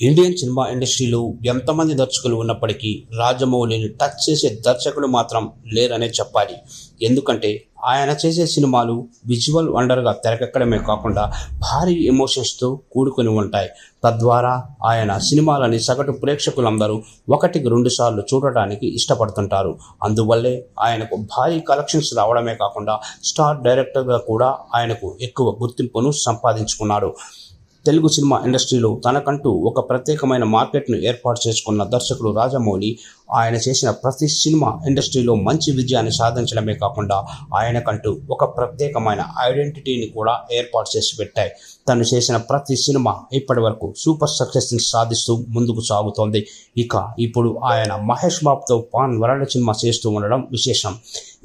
Indian cinema ఇండస్ట్రీలో ఎంతమంది దర్శకులు ఉన్నప్పటికీ రాజమౌళిని టచ్ చేసే దర్శకులు మాత్రం లేరనే చెప్పాలి. ఎందుకంటే ఆయన చేసే సినిమాలు విజువల్ వండర్గా తెరకెక్కడమే కాకుండా భారీ ఎమోషన్స్తో కూడుకొని ఉంటాయి. తద్వారా ఆయన సినిమాలని సగటు ప్రేక్షకులందరూ 1-2 సార్లు చూడటానికి ఇష్టపడుతుంటారు. అందువల్లే ఆయనకు భారీ కలెక్షన్స్ రావడమే కాకుండా స్టార్ డైరెక్టర్గా కూడా ఆయనకు ఎక్కువ గుర్తింపును సంపాదించుకున్నాడు. తెలుగు సినిమా ఇండస్ట్రీలో తనకంటూ ఒక ప్రత్యేకమైన మార్కెట్ను ఏర్పాటు చేసుకున్న దర్శకుడు రాజమౌళి. ఆయన చేసిన ప్రతి సినిమా ఇండస్ట్రీలో మంచి విజయాన్ని సాధించడమే కాకుండా ఆయనకంటూ ఒక ప్రత్యేకమైన ఐడెంటిటీని కూడా ఏర్పాటు చేసి పెట్టాయి. తను చేసిన ప్రతి సినిమా ఇప్పటి వరకు సూపర్ సక్సెస్ని సాధిస్తూ ముందుకు సాగుతోంది. ఇప్పుడు ఆయన మహేష్ బాబుతో పాన్ వరల్డ్ సినిమా చేస్తూ ఉండడం విశేషం.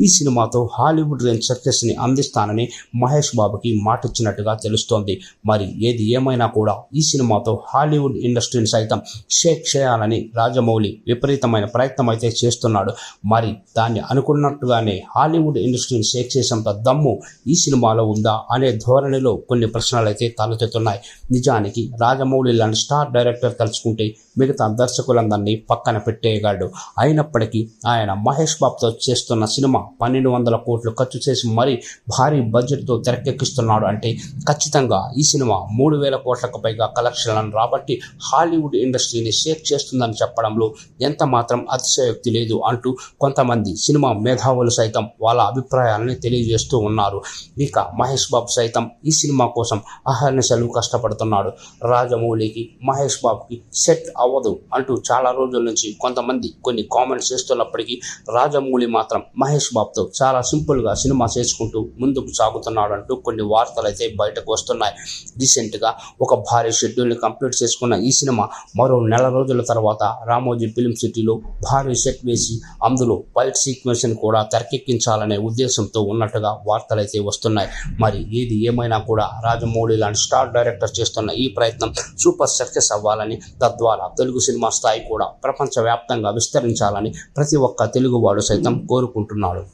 ఈ సినిమాతో హాలీవుడ్ రేంజ్ సక్సెస్ని అందిస్తానని మహేష్ బాబుకి మాటిచ్చినట్టుగా తెలుస్తోంది. మరి ఏది ఏమైనా కూడా ఈ సినిమాతో హాలీవుడ్ ఇండస్ట్రీని సైతం షేక్ చేయాలని రాజమౌళి విపరీతమైన ప్రయత్నం అయితే చేస్తున్నాడు. మరి దాన్ని అనుకున్నట్టుగానే హాలీవుడ్ ఇండస్ట్రీని షేక్ చేసేంత దమ్ము ఈ సినిమాలో ఉందా అనే ధోరణిలో కొన్ని ప్రశ్నలు అయితే తలెత్తుతున్నాయి. నిజానికి రాజమౌళి లాంటి స్టార్ డైరెక్టర్ తలుచుకుంటే మిగతా దర్శకులందరినీ పక్కన పెట్టేయగలడు. అయినప్పటికీ ఆయన మహేష్ బాబుతో చేస్తున్న సినిమా 1200 కోట్లు ఖర్చు చేసి మరీ భారీ బడ్జెట్తో తెరకెక్కిస్తున్నాడు అంటే ఖచ్చితంగా ఈ సినిమా 3000 కోట్లకు పైగా కలెక్షన్లను రాబట్టి హాలీవుడ్ ఇండస్ట్రీని షేక్ చేస్తుందని చెప్పడంలో ఎంత మాత్రం అతిశయోక్తి లేదు అంటూ కొంతమంది సినిమా మేధావులు సైతం వాళ్ళ అభిప్రాయాలని తెలియజేస్తూ ఉన్నారు. మహేష్ బాబు సైతం ఈ సినిమా కోసం అహర్నిశలు కష్టపడుతున్నాడు. రాజమౌళికి మహేష్ బాబుకి సెట్ అవ్వదు అంటూ చాలా రోజుల నుంచి కొంతమంది కొన్ని కామెంట్స్ చేస్తున్నప్పటికీ రాజమౌళి మాత్రం మహేష్ బాబుతో చాలా సింపుల్గా సినిమా చేసుకుంటూ ముందుకు సాగుతున్నాడు అంటూ కొన్ని వార్తలు అయితే బయటకు వస్తున్నాయి. రీసెంట్గా ఒక భారీ షెడ్యూల్ని కంప్లీట్ చేసుకున్న ఈ సినిమా మరో నెల రోజుల తర్వాత రామోజీ ఫిల్మ్ సిటీలో భారీ సెట్ వేసి అందులో ఫైట్ సీక్వెన్స్ని కూడా తెరకెక్కించాలనే ఉద్దేశంతో ఉన్నట్టుగా వార్తలు అయితే వస్తున్నాయి. మరి ఏది ఏమైనా కూడా రాజమౌళి లాంటి స్టార్ డైరెక్టర్ చేస్తున్న ఈ ప్రయత్నం సూపర్ సక్సెస్ అవ్వాలని, తద్వారా తెలుగు సినిమా స్థాయి కూడా ప్రపంచవ్యాప్తంగా విస్తరించాలని ప్రతి ఒక్క తెలుగువాడు సైతం కోరుకుంటున్నాడు.